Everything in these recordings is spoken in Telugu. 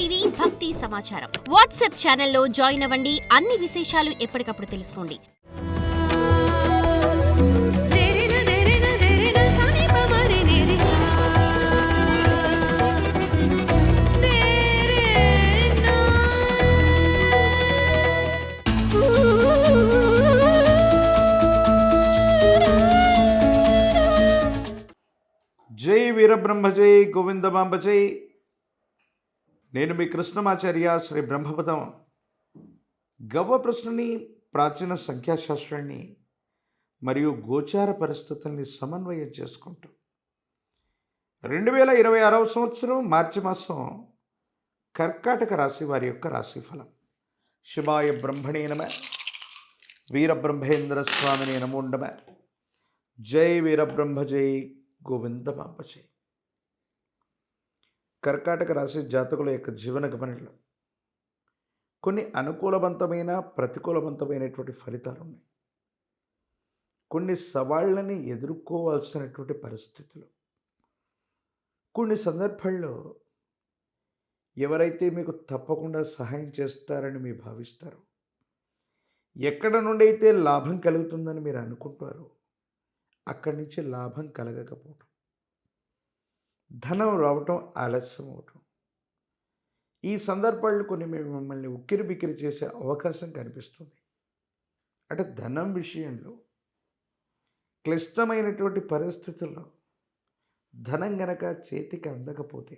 టీవీ భక్తి సమాచారం వాట్సాప్ ఛానల్లో జాయిన్ అవ్వండి. అన్ని విశేషాలు ఎప్పటికప్పుడు తెలుసుకోండి. జై వీరబ్రహ్మ జై గోవిందమాంబ జై. నేను మీ కృష్ణమాచార్య శ్రీ బ్రహ్మపదం. గవ్వ ప్రశ్నని, ప్రాచీన సంఖ్యాశాస్త్రాన్ని మరియు గోచార పరిస్థితుల్ని సమన్వయం చేసుకుంటూ 2026 సంవత్సరం మార్చి మాసం కర్కాటక రాశి వారి యొక్క రాశిఫలం. శివాయ బ్రహ్మణే నమః, వీరబ్రహ్మేంద్ర స్వామినే నమో నమః. జై వీరబ్రహ్మ జై గోవిందమాంబ జై. కర్కాటక రాశి జాతకుల యొక్క జీవన గమనంలో కొన్ని అనుకూలవంతమైన, ప్రతికూలవంతమైనటువంటి ఫలితాలు ఉన్నాయి. కొన్ని సవాళ్ళని ఎదుర్కోవాల్సినటువంటి పరిస్థితులు. కొన్ని సందర్భాల్లో ఎవరైతే మీకు తప్పకుండా సహాయం చేస్తారని మీరు భావిస్తారో, ఎక్కడ నుండి అయితే లాభం కలుగుతుందని మీరు అనుకుంటారో అక్కడి నుంచి లాభం కలగకపోవటం, ధనం రావటం ఆలస్యం అవటం, ఈ సందర్భాలు కొన్ని మిమ్మల్ని ఉక్కిరి బిక్కిరి చేసే అవకాశం కనిపిస్తుంది. అంటే ధనం విషయంలో క్లిష్టమైనటువంటి పరిస్థితుల్లో ధనం గనక చేతికి అందకపోతే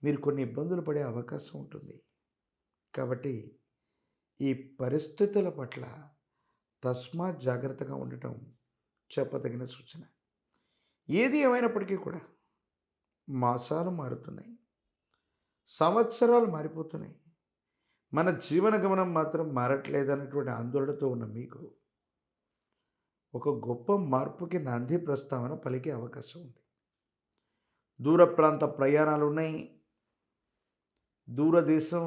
మీరు కొన్ని ఇబ్బందులు పడే అవకాశం ఉంటుంది. కాబట్టి ఈ పరిస్థితుల పట్ల తస్మాత్ జాగ్రత్తగా ఉండటం చెప్పదగిన సూచన. ఏది ఏమైనప్పటికీ కూడా మాసాలు మారుతున్నాయి, సంవత్సరాలు మారిపోతున్నాయి, మన జీవన గమనం మాత్రం మారట్లేదన్నటువంటి ఆందోళనతో ఉన్న మీకు ఒక గొప్ప మార్పుకి నాంది ప్రస్తావన పలికే అవకాశం ఉంది. దూర ప్రాంత ప్రయాణాలు ఉన్నాయి. దూరదేశం,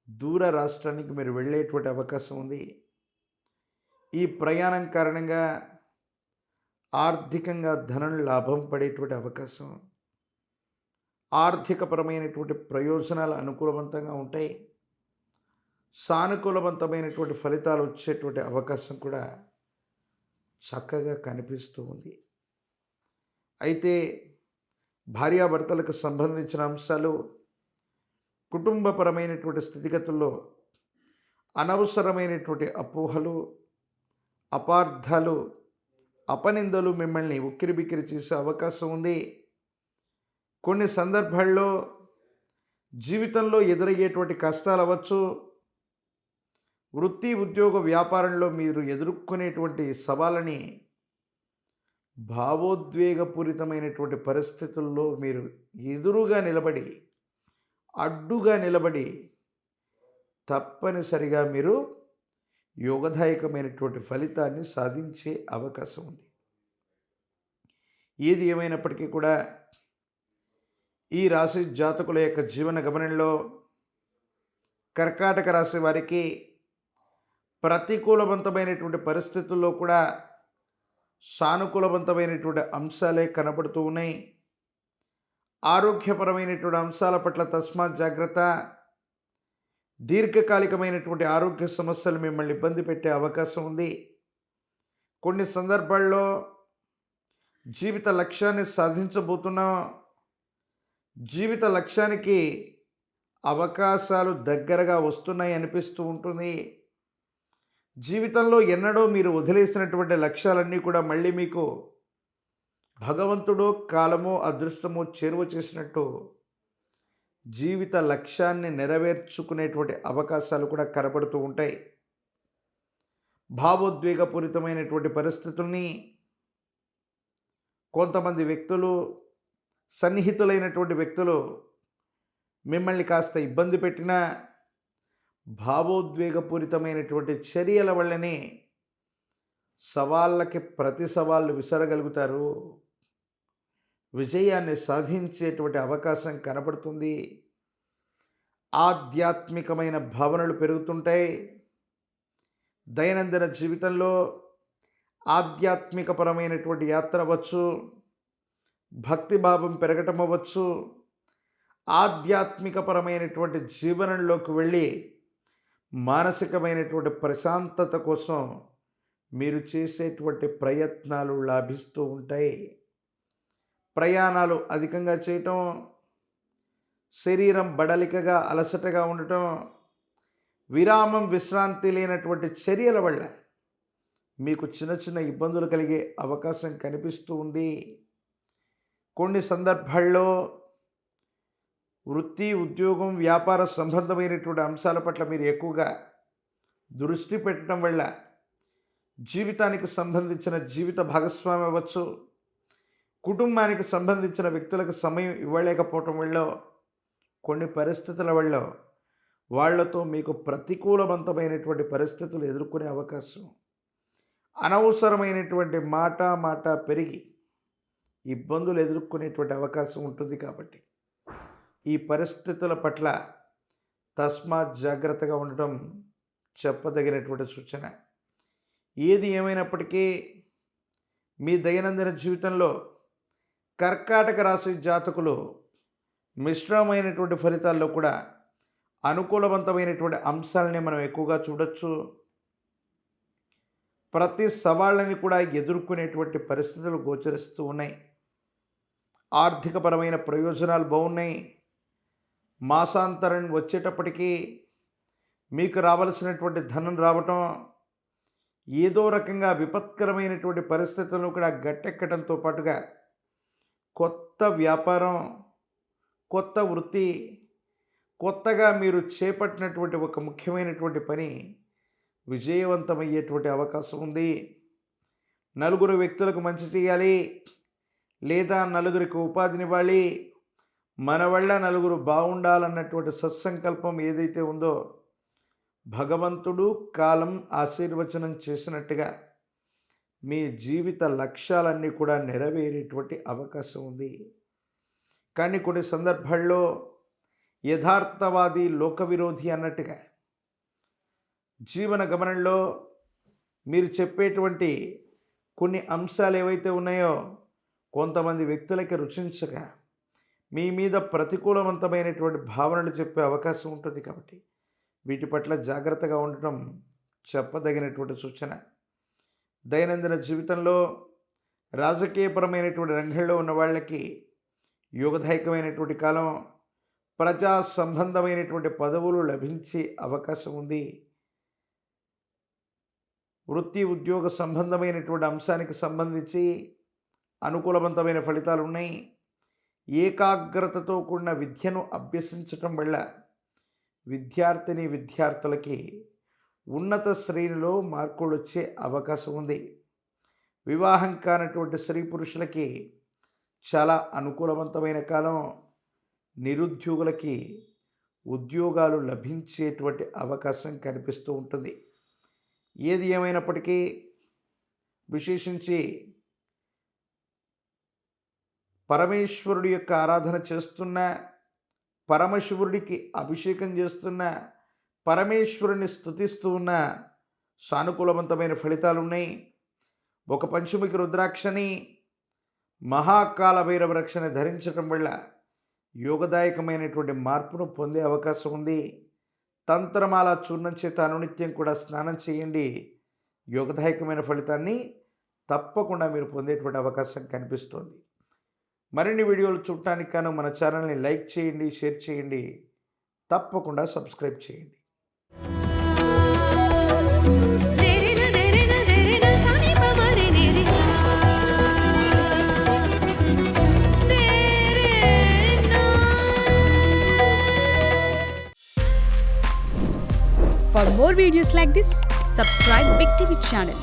దూర రాష్ట్రానికి మీరు వెళ్ళేటువంటి అవకాశం ఉంది. ఈ ప్రయాణం కారణంగా ఆర్థికంగా ధనం లాభం పడేటువంటి అవకాశం, ఆర్థికపరమైనటువంటి ప్రయోజనాలు అనుకూలవంతంగా ఉంటాయి. సానుకూలవంతమైనటువంటి ఫలితాలు వచ్చేటువంటి అవకాశం కూడా చక్కగా కనిపిస్తూ ఉంది. అయితే భార్యాభర్తలకు సంబంధించిన అంశాలు, కుటుంబపరమైనటువంటి స్థితిగతుల్లో అనవసరమైనటువంటి అపోహలు, అపార్థాలు, అపనిందలు మిమ్మల్ని ఉక్కిరిబిక్కిరి చేసే అవకాశం ఉంది. కొన్ని సందర్భాల్లో జీవితంలో ఎదురయ్యేటువంటి కష్టాలు అవ్వచ్చు, వృత్తి, ఉద్యోగ, వ్యాపారంలో మీరు ఎదుర్కొనేటువంటి సవాళ్ళని భావోద్వేగపూరితమైనటువంటి పరిస్థితుల్లో మీరు ఎదురుగా నిలబడి, అడ్డుగా నిలబడి తప్పనిసరిగా మీరు యోగదాయకమైనటువంటి ఫలితాన్ని సాధించే అవకాశం ఉంది. ఏది ఏమైనప్పటికీ కూడా ఈ రాశి జాతకుల యొక్క జీవన గమనంలో కర్కాటక రాశి వారికి ప్రతికూలవంతమైనటువంటి పరిస్థితుల్లో కూడా సానుకూలవంతమైనటువంటి అంశాలే కనబడుతూ ఉన్నాయి. ఆరోగ్యపరమైనటువంటి అంశాల పట్ల తస్మాత్ జాగ్రత్త. దీర్ఘకాలికమైనటువంటి ఆరోగ్య సమస్యలు మిమ్మల్ని ఇబ్బంది పెట్టే అవకాశం ఉంది. కొన్ని సందర్భాల్లో జీవిత లక్ష్యాన్ని సాధించబోతున్నాం. జీవిత లక్ష్యానికి అవకాశాలు దగ్గరగా వస్తున్నాయి అనిపిస్తూ ఉంటుంది. జీవితంలో ఎన్నడో మీరు వదిలేసినటువంటి లక్ష్యాలన్నీ కూడా మళ్ళీ మీకు భగవంతుడో, కాలమో, అదృష్టమో చేరువ చేసినట్టు జీవిత లక్ష్యాన్ని నెరవేర్చుకునేటువంటి అవకాశాలు కూడా కనబడుతూ ఉంటాయి. భావోద్వేగపూరితమైనటువంటి పరిస్థితుల్ని కొంతమంది వ్యక్తులు, సన్నిహితులైనటువంటి వ్యక్తులు మిమ్మల్ని కాస్త ఇబ్బంది పెట్టినా భావోద్వేగపూరితమైనటువంటి చర్యల వల్లనే సవాళ్ళకి ప్రతి సవాళ్ళు విసరగలుగుతారు. విజయాన్ని సాధించేటువంటి అవకాశం కనబడుతుంది. ఆధ్యాత్మికమైన భావనలు పెరుగుతుంటాయి. దైనందిన జీవితంలో ఆధ్యాత్మికపరమైనటువంటి యాత్ర అవ్వచ్చు, భక్తిభావం పెరగటం అవ్వచ్చు, ఆధ్యాత్మికపరమైనటువంటి జీవనంలోకి వెళ్ళి మానసికమైనటువంటి ప్రశాంతత కోసం మీరు చేసేటువంటి ప్రయత్నాలు లాభిస్తూ ఉంటాయి. ప్రయాణాలు అధికంగా చేయటం, శరీరం బడలికగా అలసటగా ఉండటం, విరామం విశ్రాంతి లేనటువంటి చర్యల వల్ల మీకు చిన్న చిన్న ఇబ్బందులు కలిగే అవకాశం కనిపిస్తూ ఉంది. కొన్ని సందర్భాల్లో వృత్తి, ఉద్యోగం, వ్యాపార సంబంధమైనటువంటి అంశాల పట్ల మీరు ఎక్కువగా దృష్టి పెట్టడం వల్ల జీవితానికి సంబంధించిన జీవిత భాగస్వామి అవ్వచ్చు, కుటుంబానికి సంబంధించిన వ్యక్తులకు సమయం ఇవ్వలేకపోవటం వల్ల, కొన్ని పరిస్థితుల వల్ల వాళ్లతో మీకు ప్రతికూలవంతమైనటువంటి పరిస్థితులు ఎదుర్కొనే అవకాశం, అనవసరమైనటువంటి మాట పెరిగి ఇబ్బందులు ఎదుర్కొనేటువంటి అవకాశం ఉంటుంది. కాబట్టి ఈ పరిస్థితుల పట్ల తస్మాత్ జాగ్రత్తగా ఉండటం చెప్పదగినటువంటి సూచన. ఏది ఏమైనప్పటికీ మీ దైనందిన జీవితంలో కర్కాటక రాశి జాతకులు మిశ్రమైనటువంటి ఫలితాల్లో కూడా అనుకూలవంతమైనటువంటి అంశాలని మనం ఎక్కువగా చూడొచ్చు. ప్రతి సవాళ్ళని కూడా ఎదుర్కొనేటువంటి పరిస్థితులు గోచరిస్తూ ఉన్నాయి. ఆర్థికపరమైన ప్రయోజనాలు బాగున్నాయి. మాసాంతరం వచ్చేటప్పటికీ మీకు రావలసినటువంటి ధనం రావటం, ఏదో రకంగా విపత్కరమైనటువంటి పరిస్థితులను కూడా గట్టెక్కడంతో పాటుగా కొత్త వ్యాపారం, కొత్త వృత్తి, కొత్తగా మీరు చేపట్టినటువంటి ఒక ముఖ్యమైనటువంటి పని విజయవంతమయ్యేటువంటి అవకాశం ఉంది. నలుగురు వ్యక్తులకు మంచి చేయాలి, లేదా నలుగురికి ఉపాధినివ్వాలి, మన వల్ల నలుగురు బాగుండాలన్నటువంటి సత్సంకల్పం ఏదైతే ఉందో భగవంతుడు కాలం ఆశీర్వచనం చేసినట్టుగా మీ జీవిత లక్ష్యాలన్నీ కూడా నెరవేరేటువంటి అవకాశం ఉంది. కానీ కొన్ని సందర్భాల్లో యథార్థవాది లోక విరోధి అన్నట్టుగా జీవన గమనంలో మీరు చెప్పేటువంటి కొన్ని అంశాలు ఏవైతే ఉన్నాయో కొంతమంది వ్యక్తులకి రుచించక మీ మీద ప్రతికూలవంతమైనటువంటి భావనలు చెప్పే అవకాశం ఉంటుంది. కాబట్టి వీటి పట్ల జాగ్రత్తగా ఉండటం చెప్పదగినటువంటి సూచన. దైనందిన జీవితంలో రాజకీయపరమైనటువంటి రంగంలో ఉన్న వాళ్ళకి యోగదాయకమైనటువంటి కాలం. ప్రజా సంబంధమైనటువంటి పదవులు లభించే అవకాశం ఉంది. వృత్తి, ఉద్యోగ సంబంధమైనటువంటి అంశానికి సంబంధించి అనుకూలవంతమైన ఫలితాలు ఉన్నాయి. ఏకాగ్రతతో కూడిన విద్యను అభ్యసించటం వల్ల విద్యార్థులకి ఉన్నత శ్రేణిలో మార్కులు వచ్చే అవకాశం ఉంది. వివాహం కానటువంటి స్త్రీ పురుషులకి చాలా అనుకూలవంతమైన కాలం. నిరుద్యోగులకి ఉద్యోగాలు లభించేటువంటి అవకాశం కనిపిస్తూ ఉంటుంది. ఏది ఏమైనప్పటికీ విశేషించి పరమేశ్వరుడి యొక్క ఆరాధన చేస్తున్న, పరమశివుడికి అభిషేకం చేస్తున్న, పరమేశ్వరుని స్తుతిస్తూ ఉన్న సానుకూలవంతమైన ఫలితాలు ఉన్నాయి. ఒక పంచముఖి రుద్రాక్షని, మహాకాల భైరవ రక్షణ ధరించడం వల్ల యోగదాయకమైనటువంటి మార్పును పొందే అవకాశం ఉంది. తంత్రమాల చూర్ణం చేత అనునిత్యం కూడా స్నానం చేయండి. యోగదాయకమైన ఫలితాన్ని తప్పకుండా మీరు పొందేటువంటి అవకాశం కనిపిస్తోంది. మరిన్ని వీడియోలు చూడటానికి గాను మన ఛానల్ని లైక్ చేయండి, షేర్ చేయండి, తప్పకుండా సబ్స్క్రైబ్ చేయండి. For more videos like this, subscribe Big TV channel.